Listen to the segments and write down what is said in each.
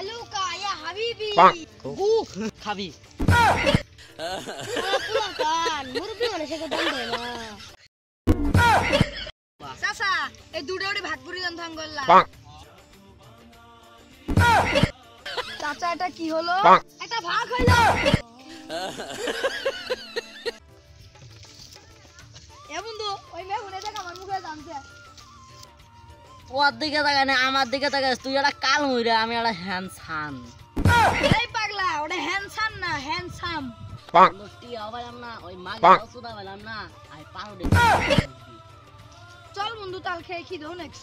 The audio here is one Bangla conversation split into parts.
হালুকা ইয়া হাবিবি গু খাবি পুলাকান মুরব্বি হলে সে দাম দেয় না চাচা এই দুটো ওরে ভাগ করে দান থাঙ্গল্লা চাচা এটা কি হলো একটা ভাগ হইলো এ বন্ধু ওই মেঘুনে দেখ আমার মুখে জানছে ওর দিকে তাকায় না আমার দিকে তাকাস তুই একটা কাল মইরে আমি একটা হ্যান্ডসাম এই পাগলা ওটা হ্যান্ডসাম না হ্যান্ডসাম টি হবালাম না ওই মাগে সুদা হবালাম না আই পারো দে চল বন্ধু তাল খেয়ে কি দাও নেক্সট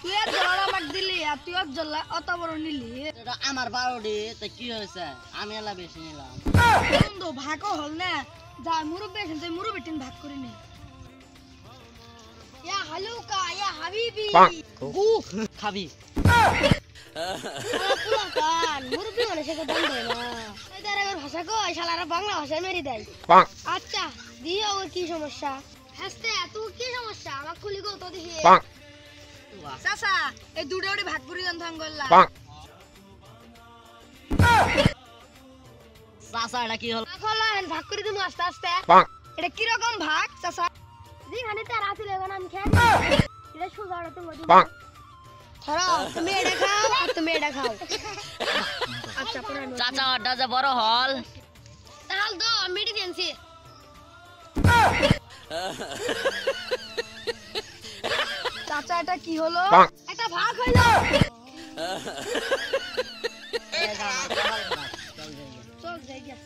তুই আর জলা মার দিলি আর তুই আর জলা অত বড় নিলি এটা আমার বারো দে তো কি হয়েছে আমি এলা বেশি নিলাম বন্ধু ভাগও হল না যা মুরব্বি আছেন তুই মুরব্বি টিন ভাগ করে নে ইয়া হালুকা ইয়া হাবিবি গু খাবি পুলাকান মুরব্বি হলে সে দাম দেয় না এই তার আবার ভাষা কই শালারা বাংলা ভাষায় মেরে দেয় আচ্ছা দিও ওর কি সমস্যা হাসতে তুই কি সমস্যা আমাক খুলি গো তো দেখি চাচা এই দুটো ওরে ভাগ করে দান থাঙ্গল্লা চাচা এটা কি হল খোলেন ভাগ করে দিমু আস্তে আস্তে এটা কি রকম ভাগ চাচা যেখানে তার আছে লেগন আমি খেয়ে এটা সুগারটা তো মধু ধরো তুমি এটা খাও আর তুমি এটা খাও আচ্ছা পরে চাচা ওটা যে বড় হল তাহলে তো মিটি দিয়েছি চাচা এটা কি হলো একটা ভাগ হইলো চল যাই গিয়া